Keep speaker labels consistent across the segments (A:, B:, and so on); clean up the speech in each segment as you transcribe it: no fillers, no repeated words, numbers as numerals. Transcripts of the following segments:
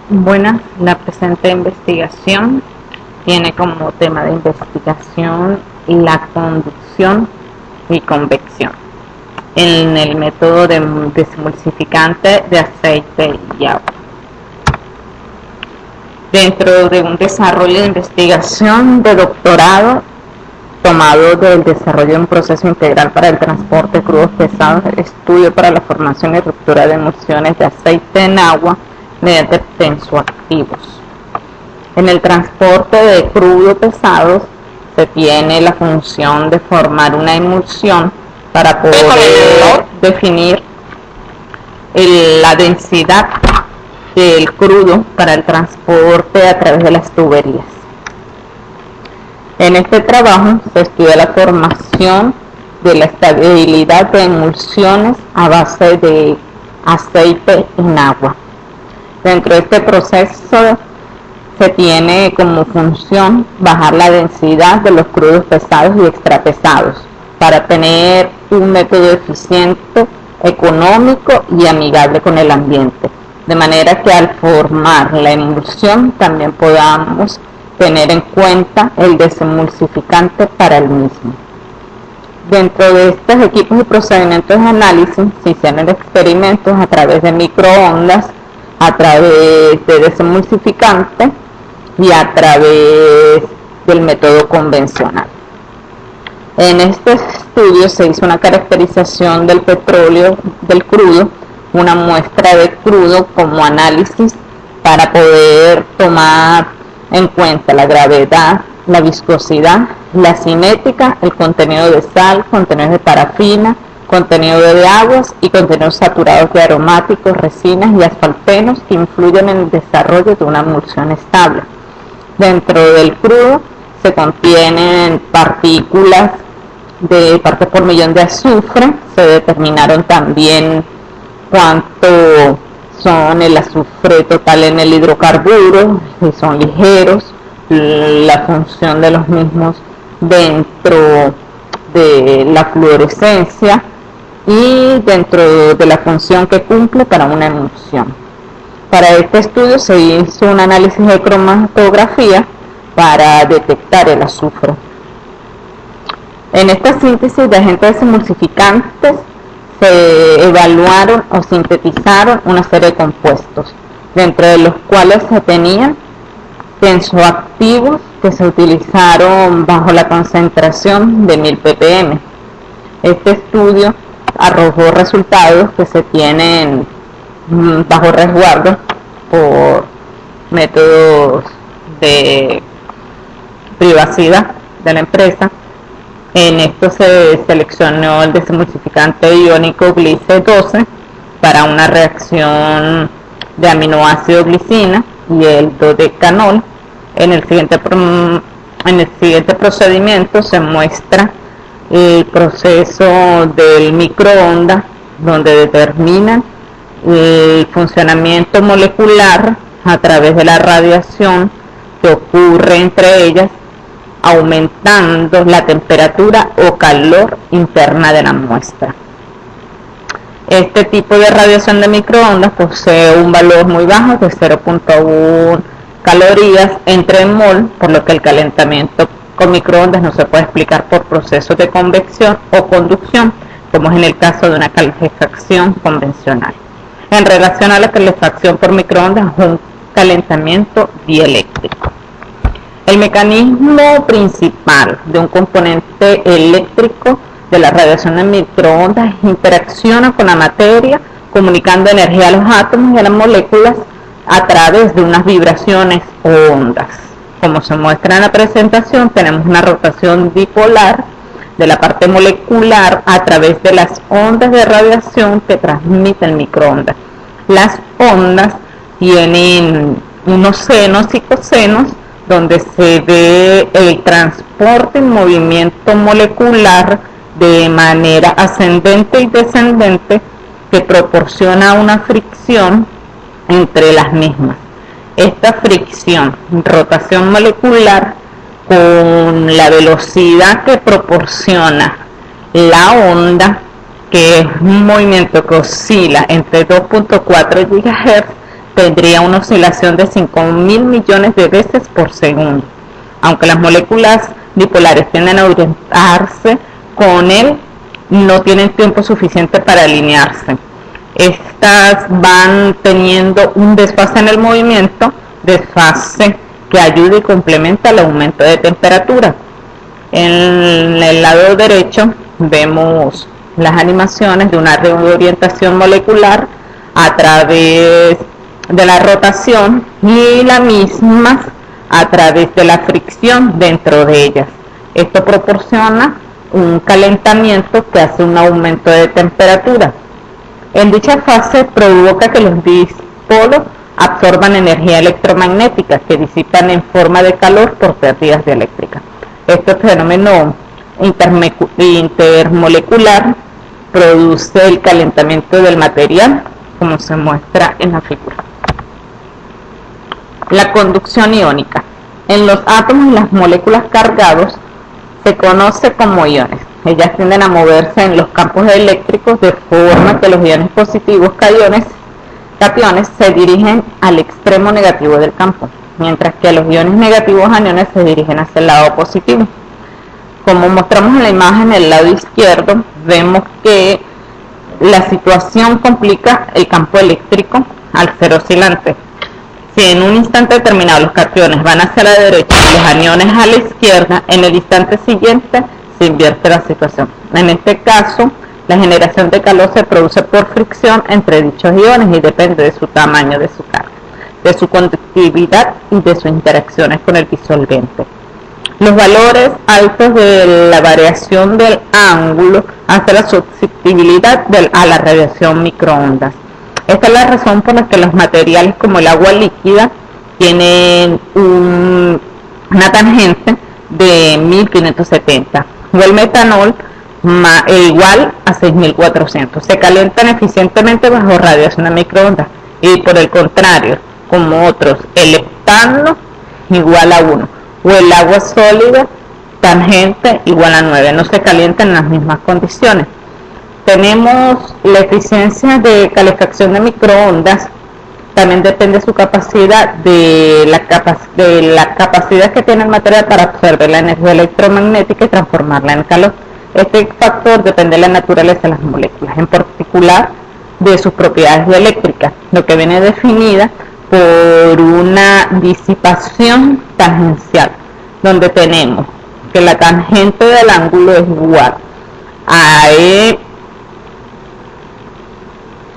A: Bueno, la presente investigación tiene como tema de investigación la conducción y convección en el método de desemulsificante de aceite y agua. Dentro de un desarrollo de investigación de doctorado tomado del desarrollo de un proceso integral para el transporte de crudos pesados, estudio para la formación y ruptura de emulsiones de aceite en agua mediante tensoactivos. En el transporte de crudos pesados se tiene la función de formar una emulsión para poder definir la densidad del crudo para el transporte a través de las tuberías. En este trabajo se estudia la formación de la estabilidad de emulsiones a base de aceite en agua. Dentro de este proceso se tiene como función bajar la densidad de los crudos pesados y extrapesados para tener un método eficiente, económico y amigable con el ambiente, de manera que al formar la emulsión también podamos tener en cuenta el desemulsificante para el mismo. Dentro de estos equipos y procedimientos de análisis se hicieron experimentos a través de microondas, a través de desemulsificante y a través del método convencional. En este estudio se hizo una caracterización del petróleo, del crudo, una muestra de crudo como análisis para poder tomar en cuenta la gravedad, la viscosidad, la cinética, el contenido de sal, contenido de parafina, contenido de aguas y contenidos saturados de aromáticos, resinas y asfaltenos que influyen en el desarrollo de una emulsión estable. Dentro del crudo se contienen partículas de partes por millón de azufre, se determinaron también cuánto son el azufre total en el hidrocarburo, si son ligeros, la función de los mismos dentro de la fluorescencia y dentro de la función que cumple para una emulsión. Para este estudio se hizo un análisis de cromatografía para detectar el azufre. En esta síntesis de agentes desemulsificantes se evaluaron o sintetizaron una serie de compuestos, dentro de los cuales se tenían tensoactivos que se utilizaron bajo la concentración de 1000 ppm. Este estudio arrojó resultados que se tienen bajo resguardo por métodos de privacidad de la empresa. En esto se seleccionó el desemulsificante iónico glice 12 para una reacción de aminoácido glicina y el dodecanol. En el siguiente procedimiento se muestra el proceso del microondas, donde determinan el funcionamiento molecular a través de la radiación que ocurre entre ellas, aumentando la temperatura o calor interna de la muestra. Este tipo de radiación de microondas posee un valor muy bajo de 0.1 calorías entre mol, por lo que el calentamiento con microondas no se puede explicar por procesos de convección o conducción, como es en el caso de una calefacción convencional. En relación a la calefacción por microondas, es un calentamiento dieléctrico. El mecanismo principal de un componente eléctrico de la radiación de microondas interacciona con la materia, comunicando energía a los átomos y a las moléculas a través de unas vibraciones o ondas. Como se muestra en la presentación, tenemos una rotación dipolar de la parte molecular a través de las ondas de radiación que transmite el microondas. Las ondas tienen unos senos y cosenos, donde se ve el transporte en movimiento molecular de manera ascendente y descendente que proporciona una fricción entre las mismas. Esta fricción, rotación molecular, con la velocidad que proporciona la onda, que es un movimiento que oscila entre 2.4 GHz, tendría una oscilación de 5.000 millones de veces por segundo. Aunque las moléculas dipolares tienden a orientarse con él, no tienen tiempo suficiente para alinearse. Estas van teniendo un desfase en el movimiento, desfase que ayuda y complementa el aumento de temperatura. En el lado derecho vemos las animaciones de una reorientación molecular a través de la rotación y la misma a través de la fricción dentro de ellas. Esto proporciona un calentamiento que hace un aumento de temperatura. En dicha fase provoca que los dipolos absorban energía electromagnética que disipan en forma de calor por pérdidas dieléctricas. Este fenómeno intermolecular produce el calentamiento del material, como se muestra en la figura. La conducción iónica. En los átomos y las moléculas cargados se conoce como iones. Ellas tienden a moverse en los campos eléctricos de forma que los iones positivos cationes se dirigen al extremo negativo del campo, mientras que los iones negativos aniones se dirigen hacia el lado positivo. Como mostramos en la imagen, en el lado izquierdo, vemos que la situación complica el campo eléctrico al ser oscilante. Si en un instante determinado los cationes van hacia la derecha y los aniones a la izquierda, en el instante siguiente se invierte la situación. En este caso, la generación de calor se produce por fricción entre dichos iones y depende de su tamaño, de su carga, de su conductividad y de sus interacciones con el disolvente. Los valores altos de la variación del ángulo hacen la susceptibilidad a la radiación microondas. Esta es la razón por la que los materiales como el agua líquida tienen una tangente de 1570 o el metanol igual a 6400. Se calientan eficientemente bajo radiación de microondas y por el contrario, como otros, el heptano igual a 1 o el agua sólida tangente igual a 9. No se calientan en las mismas condiciones. Tenemos la eficiencia de calefacción de microondas, también depende de su capacidad, de la capacidad que tiene el material para absorber la energía electromagnética y transformarla en calor. Este factor depende de la naturaleza de las moléculas, en particular de sus propiedades dieléctricas, lo que viene definida por una disipación tangencial, donde tenemos que la tangente del ángulo es igual a E,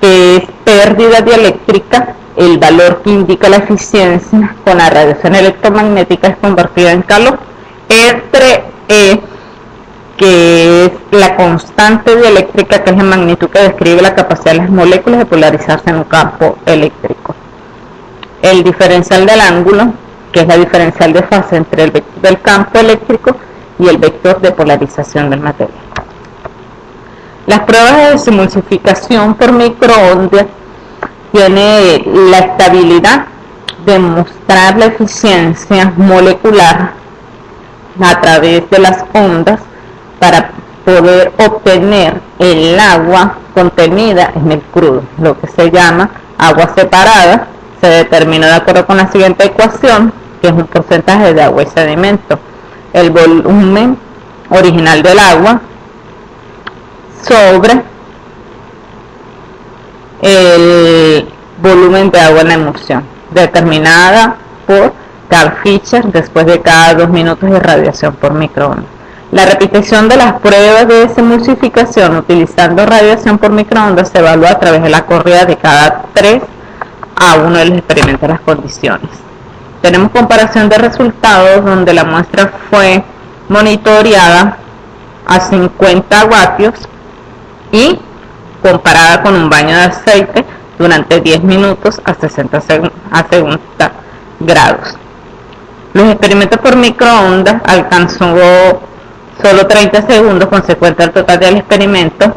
A: que es pérdida dieléctrica, el valor que indica la eficiencia con la radiación electromagnética es convertida en calor, entre E, que es la constante dieléctrica, que es la magnitud que describe la capacidad de las moléculas de polarizarse en un campo eléctrico. El diferencial del ángulo, que es la diferencial de fase entre el vector del campo eléctrico y el vector de polarización del material. Las pruebas de desemulsificación por microondas tiene la estabilidad de mostrar la eficiencia molecular a través de las ondas para poder obtener el agua contenida en el crudo, lo que se llama agua separada. Se determinó de acuerdo con la siguiente ecuación, que es un porcentaje de agua y sedimento. El volumen original del agua sobre el volumen de agua en la emulsión, determinada por Carl Fischer después de cada 2 minutos de radiación por microondas. La repetición de las pruebas de desemulsificación utilizando radiación por microondas se evalúa a través de la corrida de cada 3 a 1 de los experimentos de las condiciones. Tenemos comparación de resultados donde la muestra fue monitoreada a 50 vatios y comparada con un baño de aceite durante 10 minutos a 60 grados. Los experimentos por microondas alcanzó solo 30 segundos consecuente al total del experimento,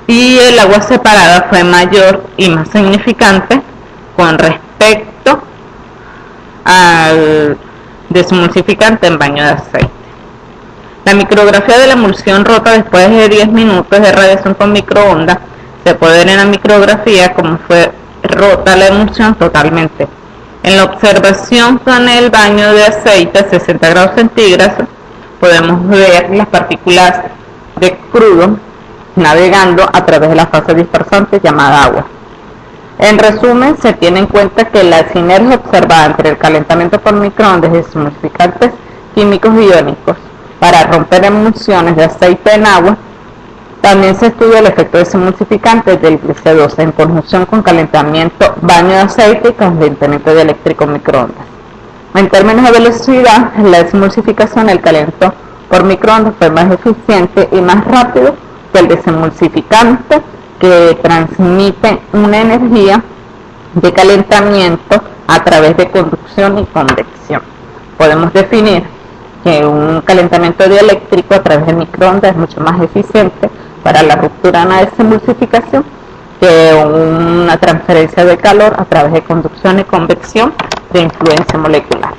A: y el agua separada fue mayor y más significante con respecto al desemulsificante en baño de aceite. La micrografía de la emulsión rota después de 10 minutos de radiación con microondas se puede ver en la micrografía como fue rota la emulsión totalmente. En la observación con el baño de aceite a 60 grados centígrados podemos ver las partículas de crudo navegando a través de la fase dispersante llamada agua. En resumen, se tiene en cuenta que la sinergia observada entre el calentamiento por microondas y emulsificantes químicos iónicos para romper emulsiones de aceite en agua. También se estudia el efecto desemulsificante del glicerol en conjunción con calentamiento, baño de aceite y calentamiento dieléctrico microondas. En términos de velocidad, la desemulsificación del calentamiento por microondas fue más eficiente y más rápido que el desemulsificante, que transmite una energía de calentamiento a través de conducción y convección. Podemos definir que un calentamiento dieléctrico a través de microondas es mucho más eficiente para la ruptura de una desemulsificación que una transferencia de calor a través de conducción y convección de influencia molecular.